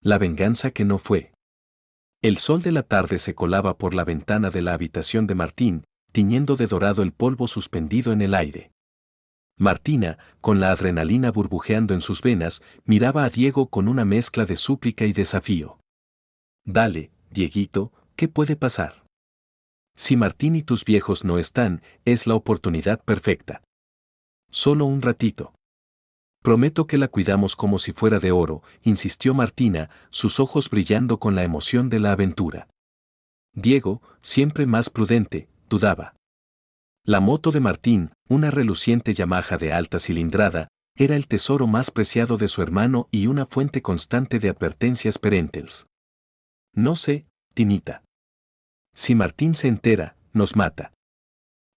La venganza que no fue. El sol de la tarde se colaba por la ventana de la habitación de Martín, tiñendo de dorado el polvo suspendido en el aire. Martina, con la adrenalina burbujeando en sus venas, miraba a Diego con una mezcla de súplica y desafío. Dale, Dieguito, ¿qué puede pasar? Si Martín y tus viejos no están, es la oportunidad perfecta. Solo un ratito. Prometo que la cuidamos como si fuera de oro, insistió Martina, sus ojos brillando con la emoción de la aventura. Diego, siempre más prudente, dudaba. La moto de Martín, una reluciente Yamaha de alta cilindrada, era el tesoro más preciado de su hermano y una fuente constante de advertencias perennes. No sé, Tinita. Si Martín se entera, nos mata.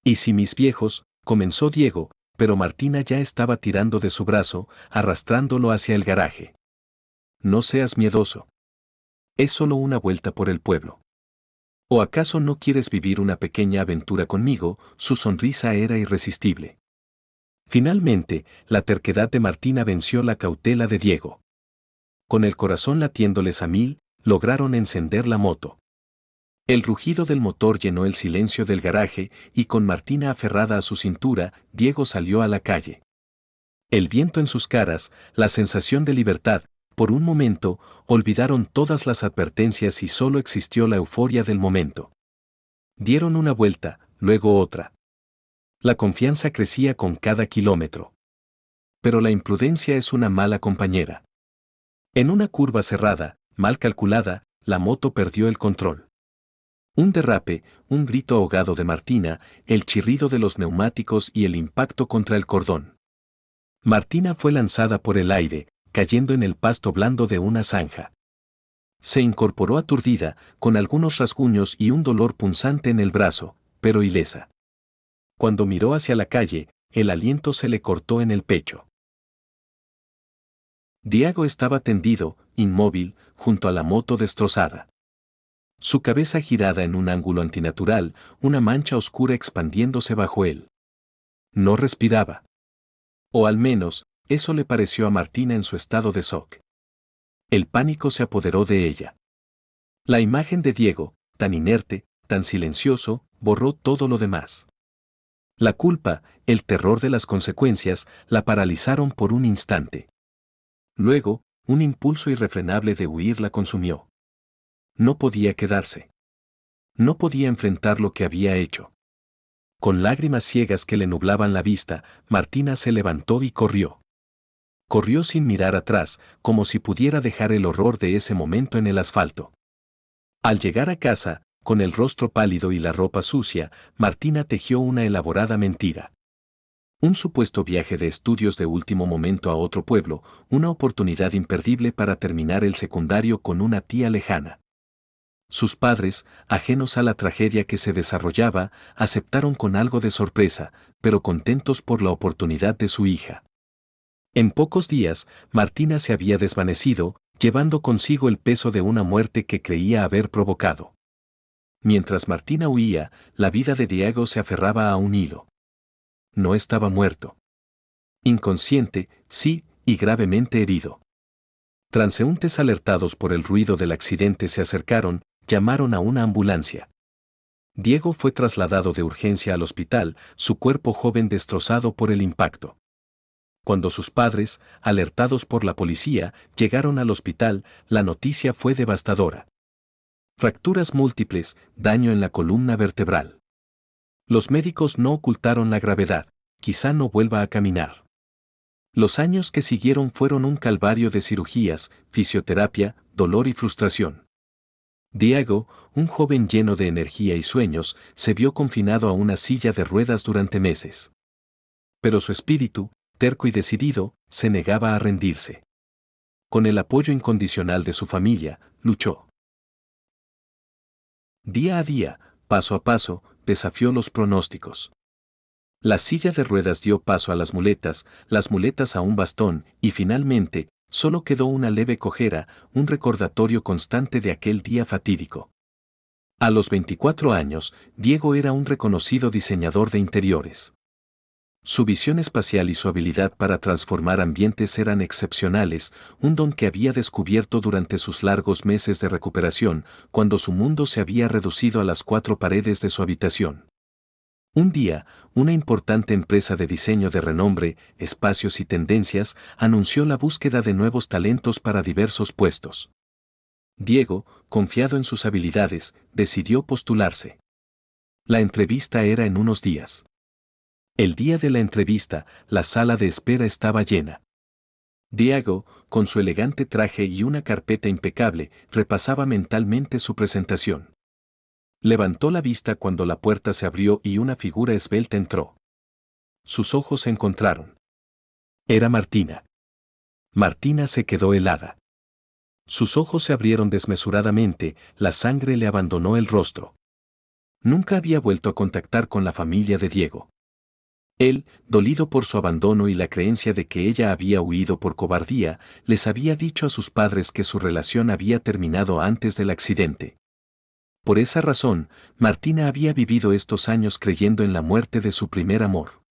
¿Y si mis viejos? Comenzó Diego, pero Martina ya estaba tirando de su brazo, arrastrándolo hacia el garaje. No seas miedoso. Es solo una vuelta por el pueblo. ¿O acaso no quieres vivir una pequeña aventura conmigo? Su sonrisa era irresistible. Finalmente, la terquedad de Martina venció la cautela de Diego. Con el corazón latiéndoles a mil, lograron encender la moto. El rugido del motor llenó el silencio del garaje y con Martina aferrada a su cintura, Diego salió a la calle. El viento en sus caras, la sensación de libertad, por un momento, olvidaron todas las advertencias y solo existió la euforia del momento. Dieron una vuelta, luego otra. La confianza crecía con cada kilómetro. Pero la imprudencia es una mala compañera. En una curva cerrada, mal calculada, la moto perdió el control. Un derrape, un grito ahogado de Martina, el chirrido de los neumáticos y el impacto contra el cordón. Martina fue lanzada por el aire, cayendo en el pasto blando de una zanja. Se incorporó aturdida, con algunos rasguños y un dolor punzante en el brazo, pero ilesa. Cuando miró hacia la calle, el aliento se le cortó en el pecho. Diego estaba tendido, inmóvil, junto a la moto destrozada. Su cabeza girada en un ángulo antinatural, una mancha oscura expandiéndose bajo él. No respiraba. O al menos, eso le pareció a Martina en su estado de shock. El pánico se apoderó de ella. La imagen de Diego, tan inerte, tan silencioso, borró todo lo demás. La culpa, el terror de las consecuencias, la paralizaron por un instante. Luego, un impulso irrefrenable de huir la consumió. No podía quedarse. No podía enfrentar lo que había hecho. Con lágrimas ciegas que le nublaban la vista, Martina se levantó y corrió. Corrió sin mirar atrás, como si pudiera dejar el horror de ese momento en el asfalto. Al llegar a casa, con el rostro pálido y la ropa sucia, Martina tejió una elaborada mentira. Un supuesto viaje de estudios de último momento a otro pueblo, una oportunidad imperdible para terminar el secundario con una tía lejana. Sus padres, ajenos a la tragedia que se desarrollaba, aceptaron con algo de sorpresa, pero contentos por la oportunidad de su hija. En pocos días, Martina se había desvanecido, llevando consigo el peso de una muerte que creía haber provocado. Mientras Martina huía, la vida de Diego se aferraba a un hilo. No estaba muerto. Inconsciente, sí, y gravemente herido. Transeúntes alertados por el ruido del accidente se acercaron, llamaron a una ambulancia. Diego fue trasladado de urgencia al hospital, su cuerpo joven destrozado por el impacto. Cuando sus padres, alertados por la policía, llegaron al hospital, la noticia fue devastadora. Fracturas múltiples, daño en la columna vertebral. Los médicos no ocultaron la gravedad, quizá no vuelva a caminar. Los años que siguieron fueron un calvario de cirugías, fisioterapia, dolor y frustración. Diego, un joven lleno de energía y sueños, se vio confinado a una silla de ruedas durante meses. Pero su espíritu, terco y decidido, se negaba a rendirse. Con el apoyo incondicional de su familia, luchó. Día a día, paso a paso, desafió los pronósticos. La silla de ruedas dio paso a las muletas a un bastón, y finalmente, solo quedó una leve cojera, un recordatorio constante de aquel día fatídico. A los 24 años, Diego era un reconocido diseñador de interiores. Su visión espacial y su habilidad para transformar ambientes eran excepcionales, un don que había descubierto durante sus largos meses de recuperación, cuando su mundo se había reducido a las 4 paredes de su habitación. Un día, una importante empresa de diseño de renombre, Espacios y Tendencias, anunció la búsqueda de nuevos talentos para diversos puestos. Diego, confiado en sus habilidades, decidió postularse. La entrevista era en unos días. El día de la entrevista, la sala de espera estaba llena. Diego, con su elegante traje y una carpeta impecable, repasaba mentalmente su presentación. Levantó la vista cuando la puerta se abrió y una figura esbelta entró. Sus ojos se encontraron. Era Martina. Martina se quedó helada. Sus ojos se abrieron desmesuradamente, la sangre le abandonó el rostro. Nunca había vuelto a contactar con la familia de Diego. Él, dolido por su abandono y la creencia de que ella había huido por cobardía, les había dicho a sus padres que su relación había terminado antes del accidente. Por esa razón, Martina había vivido estos años creyendo en la muerte de su primer amor.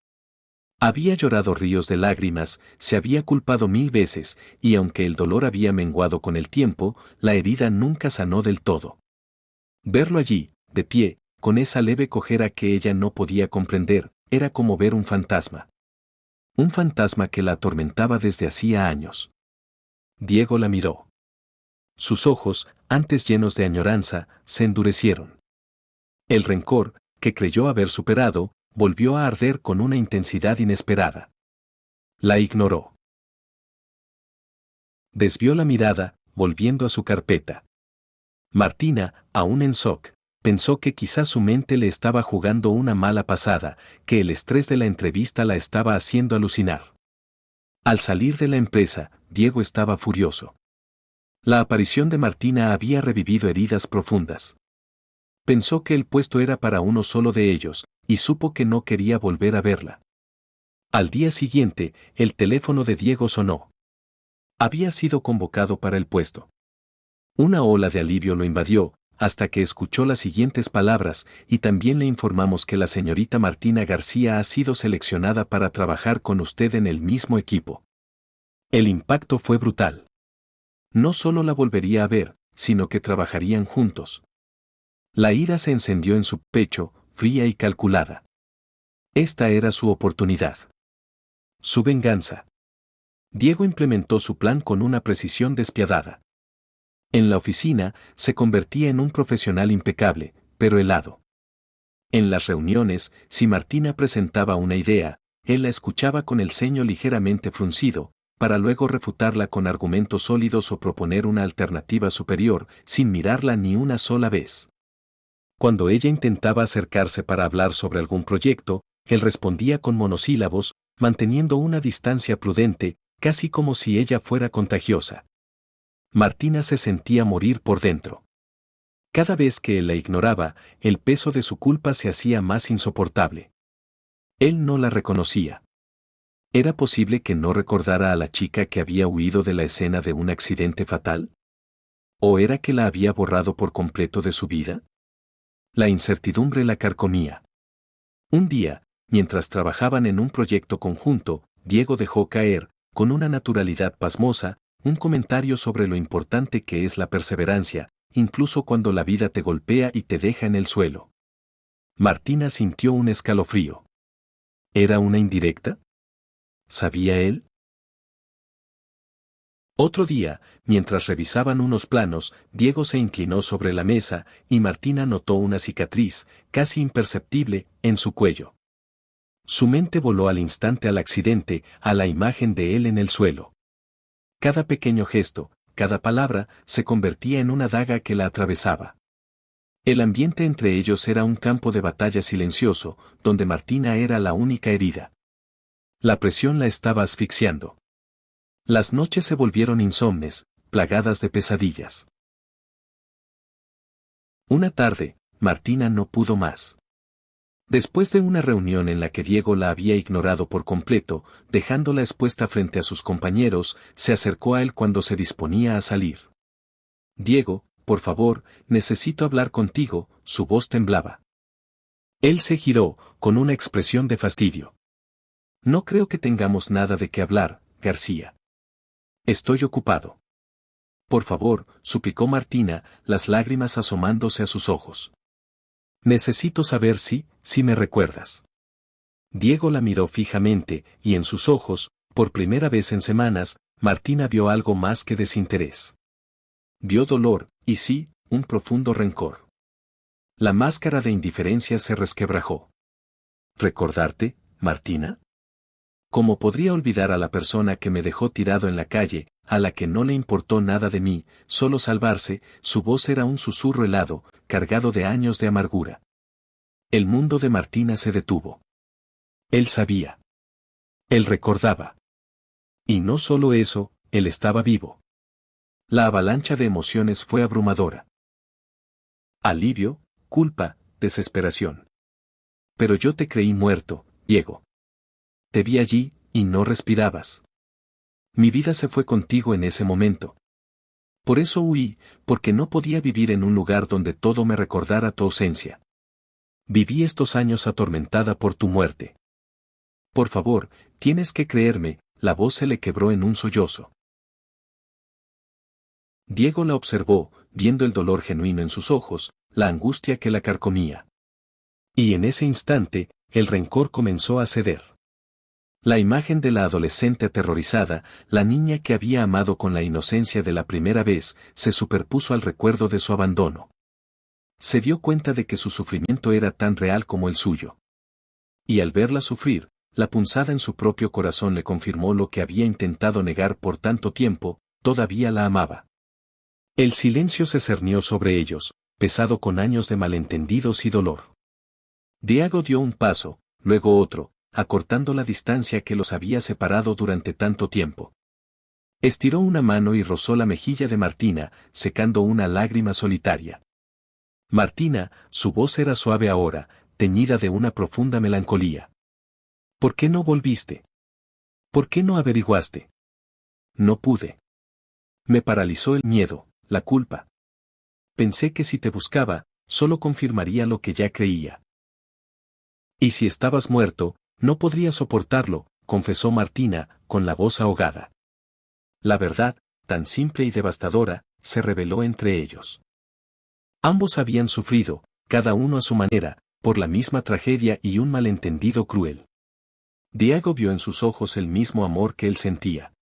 Había llorado ríos de lágrimas, se había culpado 1000 veces, y aunque el dolor había menguado con el tiempo, la herida nunca sanó del todo. Verlo allí, de pie, con esa leve cojera que ella no podía comprender, era como ver un fantasma. Un fantasma que la atormentaba desde hacía años. Diego la miró. Sus ojos, antes llenos de añoranza, se endurecieron. El rencor, que creyó haber superado, volvió a arder con una intensidad inesperada. La ignoró. Desvió la mirada, volviendo a su carpeta. Martina, aún en shock, pensó que quizás su mente le estaba jugando una mala pasada, que el estrés de la entrevista la estaba haciendo alucinar. Al salir de la empresa, Diego estaba furioso. La aparición de Martina había revivido heridas profundas. Pensó que el puesto era para uno solo de ellos, y supo que no quería volver a verla. Al día siguiente, el teléfono de Diego sonó. Había sido convocado para el puesto. Una ola de alivio lo invadió, hasta que escuchó las siguientes palabras, y también le informamos que la señorita Martina García ha sido seleccionada para trabajar con usted en el mismo equipo. El impacto fue brutal. No solo la volvería a ver, sino que trabajarían juntos. La ira se encendió en su pecho, fría y calculada. Esta era su oportunidad. Su venganza. Diego implementó su plan con una precisión despiadada. En la oficina, se convertía en un profesional impecable, pero helado. En las reuniones, si Martina presentaba una idea, él la escuchaba con el ceño ligeramente fruncido, para luego refutarla con argumentos sólidos o proponer una alternativa superior, sin mirarla ni una sola vez. Cuando ella intentaba acercarse para hablar sobre algún proyecto, él respondía con monosílabos, manteniendo una distancia prudente, casi como si ella fuera contagiosa. Martina se sentía morir por dentro. Cada vez que él la ignoraba, el peso de su culpa se hacía más insoportable. Él no la reconocía. ¿Era posible que no recordara a la chica que había huido de la escena de un accidente fatal? ¿O era que la había borrado por completo de su vida? La incertidumbre la carcomía. Un día, mientras trabajaban en un proyecto conjunto, Diego dejó caer, con una naturalidad pasmosa, un comentario sobre lo importante que es la perseverancia, incluso cuando la vida te golpea y te deja en el suelo. Martina sintió un escalofrío. ¿Era una indirecta? ¿Sabía él? Otro día, mientras revisaban unos planos, Diego se inclinó sobre la mesa y Martina notó una cicatriz, casi imperceptible, en su cuello. Su mente voló al instante al accidente, a la imagen de él en el suelo. Cada pequeño gesto, cada palabra, se convertía en una daga que la atravesaba. El ambiente entre ellos era un campo de batalla silencioso, donde Martina era la única herida. La presión la estaba asfixiando. Las noches se volvieron insomnes, plagadas de pesadillas. Una tarde, Martina no pudo más. Después de una reunión en la que Diego la había ignorado por completo, dejándola expuesta frente a sus compañeros, se acercó a él cuando se disponía a salir. Diego, por favor, necesito hablar contigo, su voz temblaba. Él se giró, con una expresión de fastidio. No creo que tengamos nada de qué hablar, García. Estoy ocupado. Por favor, suplicó Martina, las lágrimas asomándose a sus ojos. Necesito saber si me recuerdas. Diego la miró fijamente, y en sus ojos, por primera vez en semanas, Martina vio algo más que desinterés. Vio dolor, y sí, un profundo rencor. La máscara de indiferencia se resquebrajó. ¿Recordarte, Martina? ¿Cómo podría olvidar a la persona que me dejó tirado en la calle, a la que no le importó nada de mí, solo salvarse? Su voz era un susurro helado, cargado de años de amargura. El mundo de Martina se detuvo. Él sabía. Él recordaba. Y no solo eso, él estaba vivo. La avalancha de emociones fue abrumadora. Alivio, culpa, desesperación. Pero yo te creí muerto, Diego. Te vi allí, y no respirabas. Mi vida se fue contigo en ese momento. Por eso huí, porque no podía vivir en un lugar donde todo me recordara tu ausencia. Viví estos años atormentada por tu muerte. Por favor, tienes que creerme, la voz se le quebró en un sollozo. Diego la observó, viendo el dolor genuino en sus ojos, la angustia que la carcomía. Y en ese instante, el rencor comenzó a ceder. La imagen de la adolescente aterrorizada, la niña que había amado con la inocencia de la primera vez, se superpuso al recuerdo de su abandono. Se dio cuenta de que su sufrimiento era tan real como el suyo. Y al verla sufrir, la punzada en su propio corazón le confirmó lo que había intentado negar por tanto tiempo, todavía la amaba. El silencio se cernió sobre ellos, pesado con años de malentendidos y dolor. Diego dio un paso, luego otro, acortando la distancia que los había separado durante tanto tiempo. Estiró una mano y rozó la mejilla de Martina, secando una lágrima solitaria. Martina, su voz era suave ahora, teñida de una profunda melancolía. ¿Por qué no volviste? ¿Por qué no averiguaste? No pude. Me paralizó el miedo, la culpa. Pensé que si te buscaba, solo confirmaría lo que ya creía. Y si estabas muerto, no podría soportarlo, confesó Martina, con la voz ahogada. La verdad, tan simple y devastadora, se reveló entre ellos. Ambos habían sufrido, cada uno a su manera, por la misma tragedia y un malentendido cruel. Diego vio en sus ojos el mismo amor que él sentía.